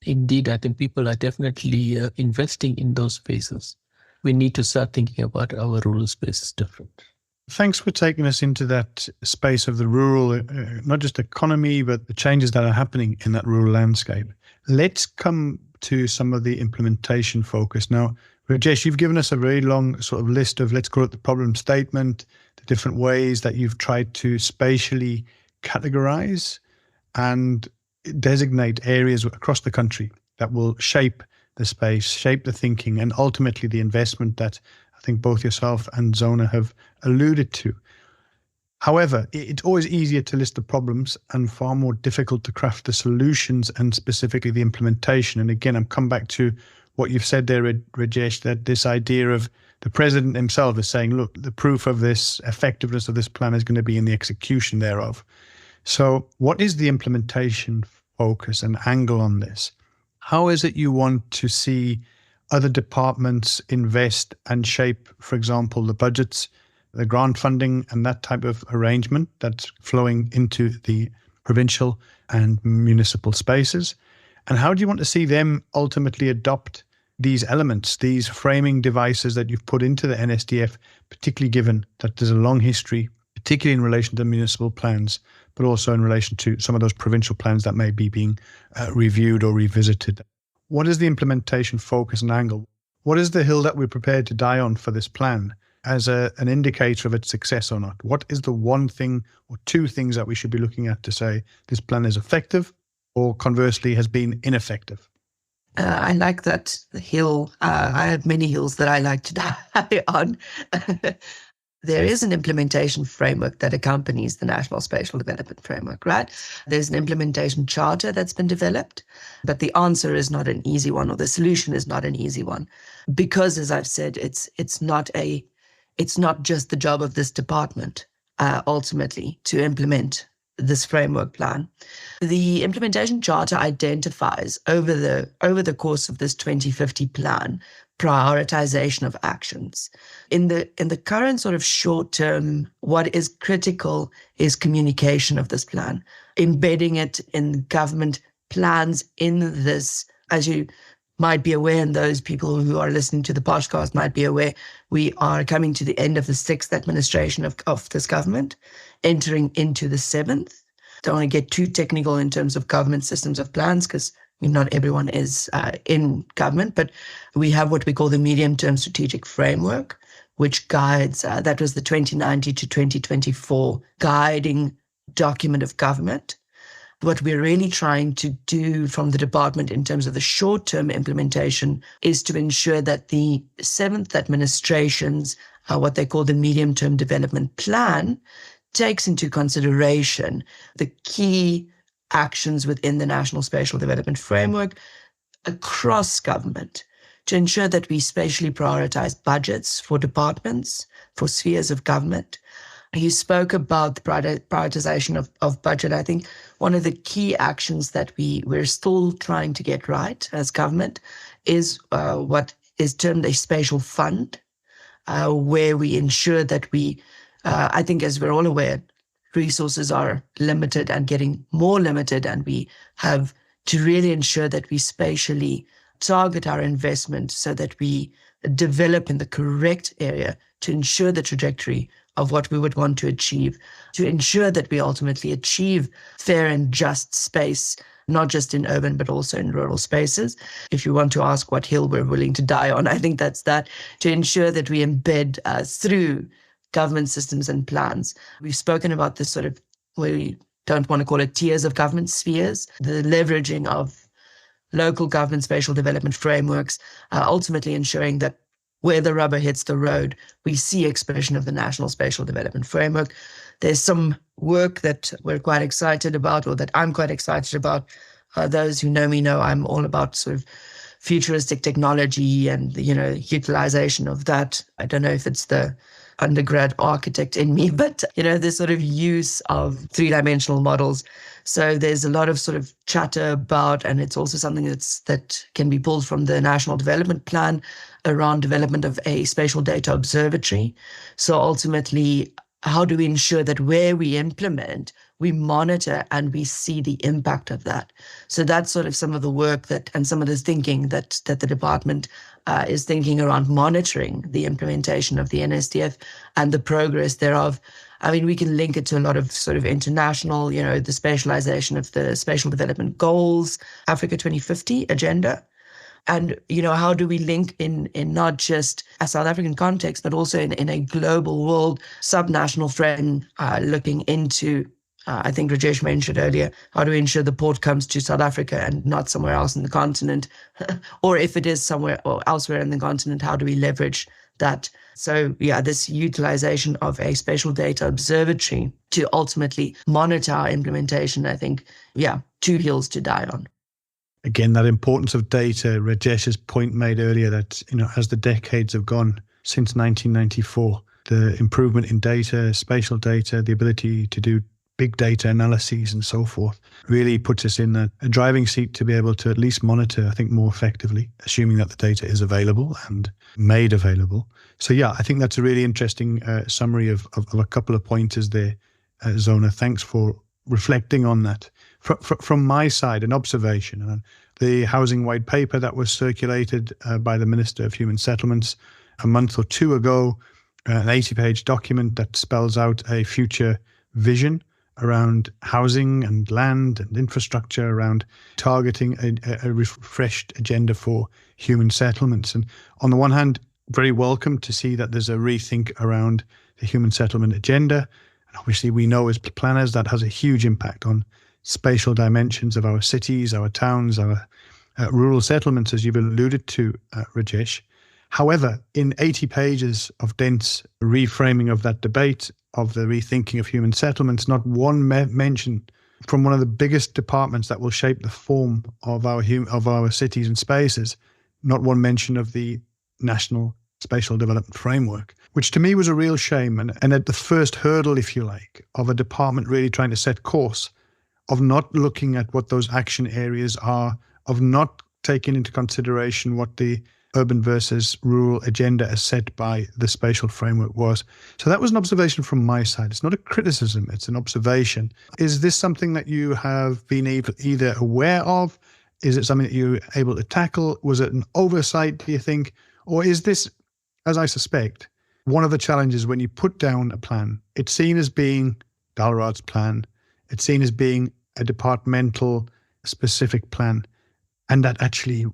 Speaker 3: Indeed, I think people are definitely investing in those spaces. We need to start thinking about our rural spaces different.
Speaker 1: Thanks for taking us into that space of the rural, not just economy, but the changes that are happening in that rural landscape. Let's come to some of the implementation focus. Now, Rajesh, you've given us a very long sort of list of, let's call it the problem statement, the different ways that you've tried to spatially categorize and designate areas across the country that will shape the space, shape the thinking, and ultimately the investment that I think both yourself and Zouna have alluded to. However, it's always easier to list the problems and far more difficult to craft the solutions and specifically the implementation. And again, I'm come back to what you've said there, Rajesh, that this idea of the president himself is saying, look, the proof of this effectiveness of this plan is going to be in the execution thereof. So what is the implementation focus and angle on this? How is it you want to see other departments invest and shape, for example, the budgets, the grant funding and that type of arrangement that's flowing into the provincial and municipal spaces? And how do you want to see them ultimately adopt these elements, these framing devices that you've put into the NSDF, particularly given that there's a long history, particularly in relation to municipal plans, but also in relation to some of those provincial plans that may be being reviewed or revisited? What is the implementation focus and angle? What is the hill that we're prepared to die on for this plan as an indicator of its success or not? What is the one thing or two things that we should be looking at to say this plan is effective or conversely has been ineffective?
Speaker 2: I like that hill. I have many hills that I like to die on. There is an implementation framework that accompanies the National Spatial Development Framework, right? There's an implementation charter that's been developed, but the answer is not an easy one, or the solution is not an easy one, because, as I've said, it's not just the job of this department ultimately to implement this framework plan. The implementation charter identifies over the course of this 2050 plan prioritization of actions. In the current sort of short term, what is critical is communication of this plan, embedding it in government plans in this. As you might be aware, and those people who are listening to the podcast might be aware, we are coming to the end of the 6th administration of this government, entering into the 7th. Don't want to get too technical in terms of government systems of plans, because not everyone is in government, but we have what we call the medium-term strategic framework, which guides, that was the 2090 to 2024 guiding document of government. What we're really trying to do from the department in terms of the short-term implementation is to ensure that the 7th administration's, what they call the medium-term development plan, takes into consideration the key actions within the National Spatial Development Framework across government to ensure that we spatially prioritize budgets for departments, for spheres of government. You spoke about the prioritization of budget. I think one of the key actions that we're still trying to get right as government is what is termed a spatial fund, where we ensure that we, I think as we're all aware, resources are limited and getting more limited, and we have to really ensure that we spatially target our investment so that we develop in the correct area to ensure the trajectory of what we would want to achieve, to ensure that we ultimately achieve fair and just space, not just in urban, but also in rural spaces. If you want to ask what hill we're willing to die on, I think that's that, to ensure that we embed through government systems and plans. We've spoken about this sort of, we don't want to call it tiers of government spheres, the leveraging of local government spatial development frameworks, ultimately ensuring that where the rubber hits the road, we see expression of the National Spatial Development Framework. There's some work that we're quite excited about, or that I'm quite excited about. Those who know me know I'm all about sort of futuristic technology and, utilization of that. I don't know if it's the undergrad architect in me, but, the sort of use of three-dimensional models. So there's a lot of sort of chatter about, and it's also something that can be pulled from the National Development Plan around development of a spatial data observatory. So ultimately, how do we ensure that where we implement, we monitor and we see the impact of that? So that's sort of some of the work and some of the thinking that the department is thinking around monitoring the implementation of the NSDF and the progress thereof. I mean, we can link it to a lot of sort of international, the spatialization of the Spatial Development Goals, Africa 2050 agenda. And, how do we link in not just a South African context, but also in a global world, subnational frame, looking into, I think Rajesh mentioned earlier, how do we ensure the port comes to South Africa and not somewhere else in the continent? Or if it is somewhere or elsewhere in the continent, how do we leverage that? So, this utilization of a spatial data observatory to ultimately monitor our implementation, I think, two hills to die on.
Speaker 1: Again, that importance of data, Rajesh's point made earlier that, as the decades have gone since 1994, the improvement in data, spatial data, the ability to do big data analyses and so forth, really puts us in a driving seat to be able to at least monitor, I think, more effectively, assuming that the data is available and made available. So, I think that's a really interesting summary of a couple of pointers there, Zouna. Thanks for reflecting on that. From my side, an observation, the housing white paper that was circulated by the Minister of Human Settlements a month or two ago, an 80-page document that spells out a future vision around housing and land and infrastructure, around targeting a refreshed agenda for human settlements. And on the one hand, very welcome to see that there's a rethink around the human settlement agenda. And obviously we know as planners that has a huge impact on spatial dimensions of our cities, our towns, our rural settlements, as you've alluded to, Rajesh. However, in 80 pages of dense reframing of that debate, of the rethinking of human settlements, not one mention from one of the biggest departments that will shape the form of our cities and spaces, not one mention of the National Spatial Development Framework, which to me was a real shame. And at the first hurdle, if you like, of a department really trying to set course, of not looking at what those action areas are, of not taking into consideration what the urban versus rural agenda as set by the spatial framework was. So that was an observation from my side. It's not a criticism, it's an observation. Is this something that you have been either aware of? Is it something that you're able to tackle? Was it an oversight, do you think? Or is this, as I suspect, one of the challenges when you put down a plan? It's seen as being DALRD's plan. It's seen as being a departmental specific plan, and that actually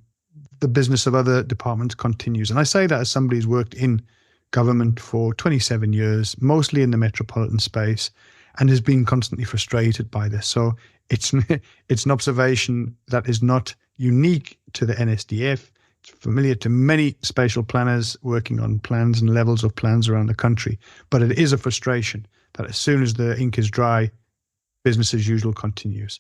Speaker 1: the business of other departments continues. And I say that as somebody who's worked in government for 27 years, mostly in the metropolitan space, and has been constantly frustrated by this. So it's an observation that is not unique to the NSDF. It's familiar to many spatial planners working on plans and levels of plans around the country. But it is a frustration that as soon as the ink is dry, business as usual continues.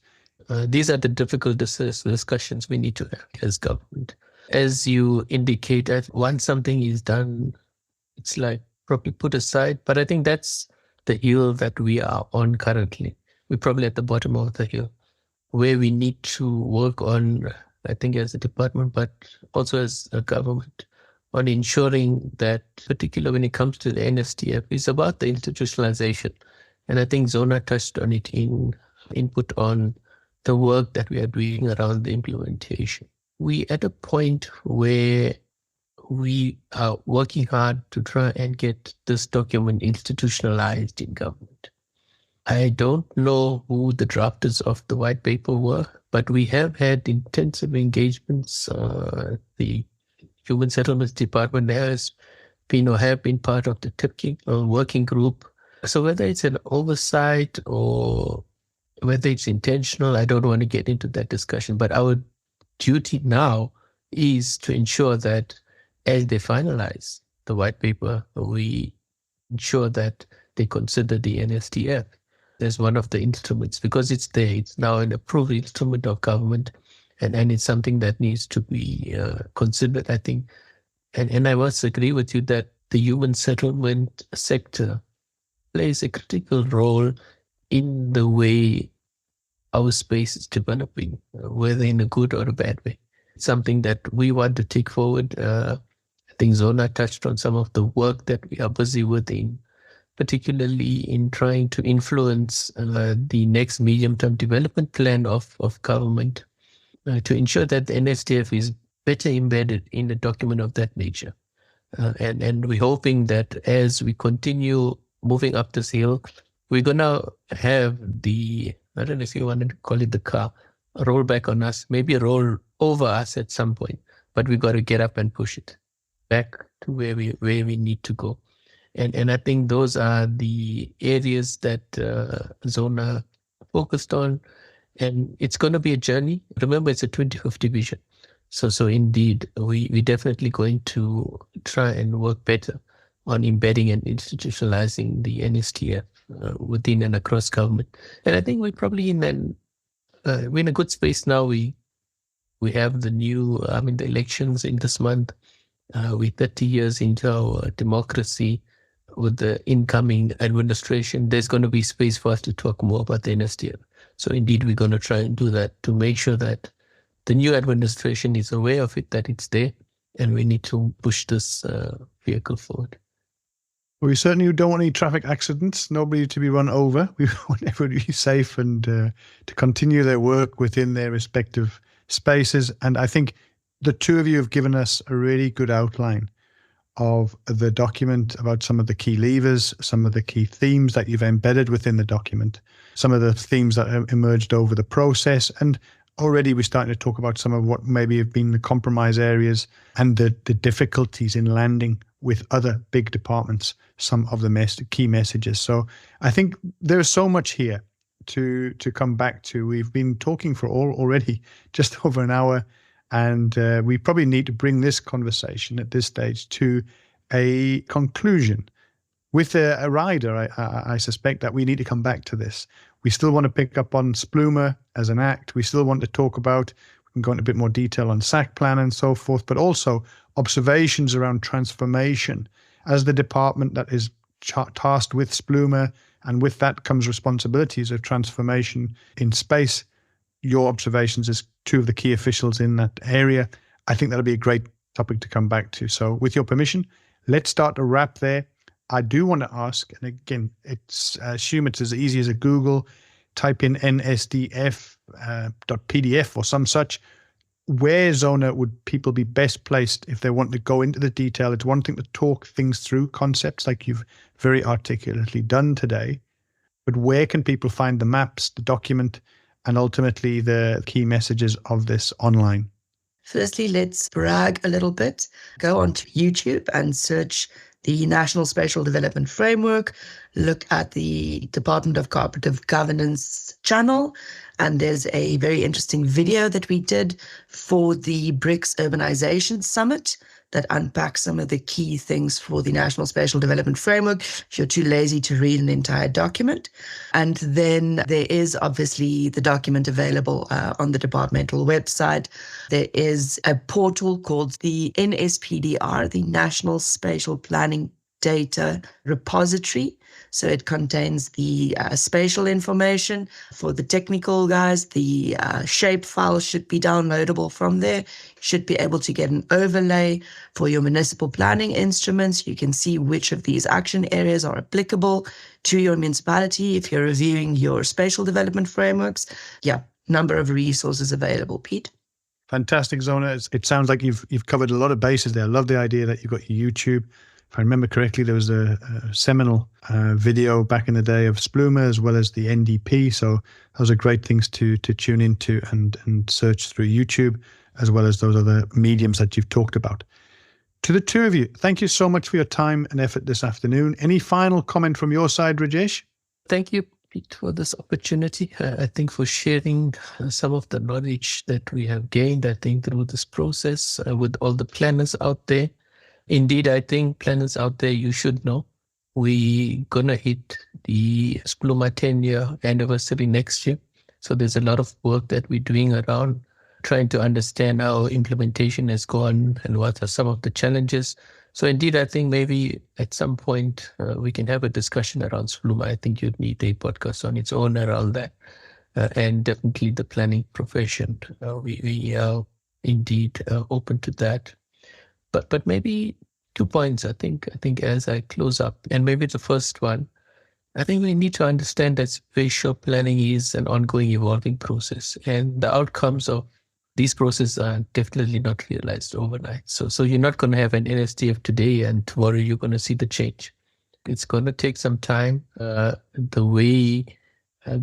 Speaker 3: These are the difficult discussions we need to have as government. As you indicate, once something is done, it's like probably put aside. But I think that's the hill that we are on currently. We're probably at the bottom of the hill, where we need to work on, I think as a department, but also as a government, on ensuring that, particularly when it comes to the NSDF, it's about the institutionalization. And I think Zouna touched on it in input on the work that we are doing around the implementation. We at a point where we are working hard to try and get this document institutionalized in government. I don't know who the drafters of the white paper were, but we have had intensive engagements. The Human Settlements Department has been or have been part of the TTPod working group. So whether it's an oversight or whether it's intentional, I don't want to get into that discussion. But our duty now is to ensure that as they finalize the white paper, we ensure that they consider the NSDF as one of the instruments, because it's there. It's now an approved instrument of government, and it's something that needs to be considered, I think. And I must agree with you that the human settlement sector plays a critical role in the way our space is developing, whether in a good or a bad way. It's something that we want to take forward. I think Zouna touched on some of the work that we are busy with, particularly in trying to influence the next medium-term development plan of government to ensure that the NSDF is better embedded in a document of that nature. And we're hoping that as we continue moving up this hill, we're going to have the, I don't know if you wanted to call it the car, roll back on us, maybe roll over us at some point, but we've got to get up and push it back to where we need to go. And I think those are the areas that Zouna focused on. And it's going to be a journey. Remember, it's a 2050 vision. So indeed, we're definitely going to try and work better on embedding and institutionalizing the NSDF within and across government. And I think we're probably we're in a good space now. We have the elections in this month. We're 30 years into our democracy. With the incoming administration, there's going to be space for us to talk more about the NSDF. So indeed, we're going to try and do that to make sure that the new administration is aware of it, that it's there, and we need to push this vehicle forward.
Speaker 1: We certainly don't want any traffic accidents, nobody to be run over. We want everybody to be safe and to continue their work within their respective spaces. And I think the two of you have given us a really good outline of the document, about some of the key levers, some of the key themes that you've embedded within the document, some of the themes that have emerged over the process. And already we're starting to talk about some of what maybe have been the compromise areas and the difficulties in landing with other big departments, some of the key messages. So I think there's so much here to come back to. We've been talking for already just over an hour. And we probably need to bring this conversation at this stage to a conclusion. With a rider, I suspect that we need to come back to this. We still want to pick up on SPLUMA as an act. We still want to talk about, we can go into a bit more detail on SAC plan and so forth, but also observations around transformation. As the department that is tasked with SPLUMA, and with that comes responsibilities of transformation in space, your observations as two of the key officials in that area, I think that'll be a great topic to come back to. So with your permission, let's start to wrap there. I do want to ask, and again, assume it's as easy as a Google, type in NSDF.pdf or some such. Where, Zouna, would people be best placed if they want to go into the detail? It's one thing to talk things through, concepts like you've very articulately done today, but where can people find the maps, the document, and ultimately the key messages of this online?
Speaker 2: Firstly, let's brag a little bit. Go onto YouTube and search the National Spatial Development Framework. Look at the Department of Cooperative Governance channel. And there's a very interesting video that we did for the BRICS Urbanization Summit that unpacks some of the key things for the National Spatial Development Framework, if you're too lazy to read an entire document. And then there is obviously the document available on the departmental website. There is a portal called the NSPDR, the National Spatial Planning Data Repository. So it contains the spatial information. For the technical guys, the shape file should be downloadable from there. Should be able to get an overlay for your municipal planning instruments. You can see which of these action areas are applicable to your municipality if you're reviewing your spatial development frameworks. Yeah, number of resources available. Pete?
Speaker 1: Fantastic, Zouna. It sounds like you've covered a lot of bases there. I love the idea that you've got your YouTube. If I remember correctly, there was a seminal video back in the day of SPLUMA as well as the NDP. So those are great things to tune into and search through YouTube, as well as those other mediums that you've talked about. To the two of you, thank you so much for your time and effort this afternoon. Any final comment from your side, Rajesh?
Speaker 3: Thank you, Pete, for this opportunity. I think for sharing some of the knowledge that we have gained, I think through this process with all the planners out there. Indeed, I think planners out there, you should know, we're going to hit the SPLUMA 10-year anniversary next year. So there's a lot of work that we're doing around trying to understand how implementation has gone and what are some of the challenges. So indeed, I think maybe at some point we can have a discussion around SPLUMA. I think you'd need a podcast on its own around that. And definitely the planning profession. We are indeed open to that. But maybe 2 points, I think as I close up, and maybe the first one, I think we need to understand that spatial planning is an ongoing evolving process, and the outcomes of these processes are definitely not realized overnight. So you're not going to have an NSDF today and tomorrow you're going to see the change. It's going to take some time. The way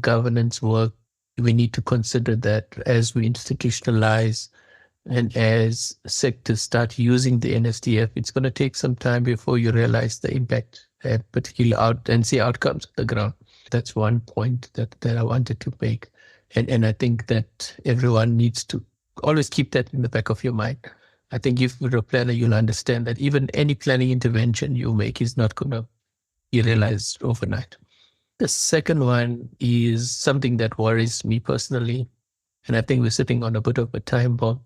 Speaker 3: governance work, we need to consider that as we institutionalize and as sectors start using the NSDF, it's going to take some time before you realize the impact and particularly and see outcomes on the ground. That's one point that I wanted to make. And I think that everyone needs to always keep that in the back of your mind. I think if you're a planner, you'll understand that even any planning intervention you make is not going to be realized overnight. The second one is something that worries me personally, and I think we're sitting on a bit of a time bomb,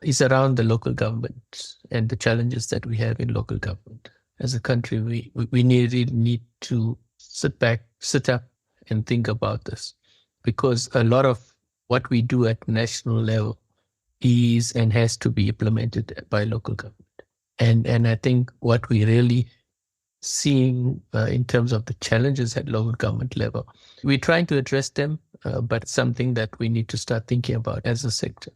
Speaker 3: is around the local government and the challenges that we have in local government. As a country, we really need to sit up and think about this, because a lot of what we do at national level is and has to be implemented by local government. And I think what we really seeing in terms of the challenges at local government level, we're trying to address them, but it's something that we need to start thinking about as a sector.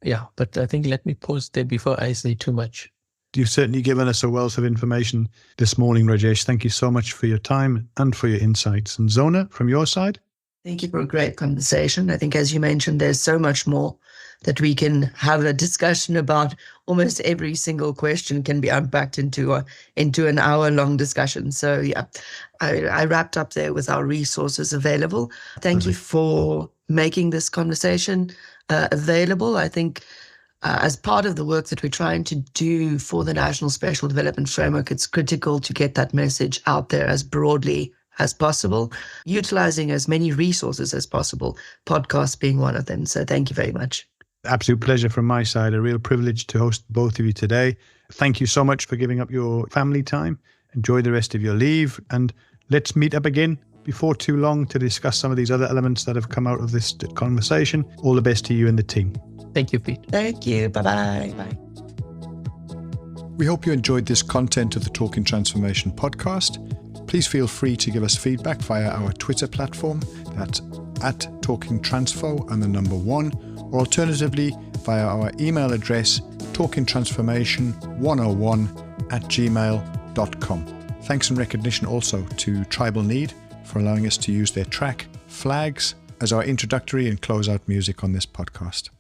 Speaker 3: Yeah, but I think let me pause there before I say too much.
Speaker 1: You've certainly given us a wealth of information this morning, Rajesh. Thank you so much for your time and for your insights. And Zouna, from your side?
Speaker 2: Thank you for a great conversation. I think, as you mentioned, there's so much more that we can have a discussion about. Almost every single question can be unpacked into an hour-long discussion. So yeah, I wrapped up there with our resources available. Thank you for making this conversation available. I think as part of the work that we're trying to do for the National Spatial Development Framework, it's critical to get that message out there as broadly as possible, utilizing as many resources as possible, podcasts being one of them. So thank you very much.
Speaker 1: Absolute pleasure from my side. A real privilege to host both of you today. Thank you so much for giving up your family time. Enjoy the rest of your leave, and let's meet up again before too long to discuss some of these other elements that have come out of this conversation. All the best to you and the team.
Speaker 3: Thank you, Pete.
Speaker 2: Thank you. Bye-bye. Bye.
Speaker 1: We hope you enjoyed this content of the Talking Transformation podcast. Please feel free to give us feedback via our Twitter platform. That's @TalkingTransfo and the number 1, or alternatively via our email address talkingtransformation101@gmail.com. Thanks and recognition also to Tribal Need for allowing us to use their track Flags as our introductory and closeout music on this podcast.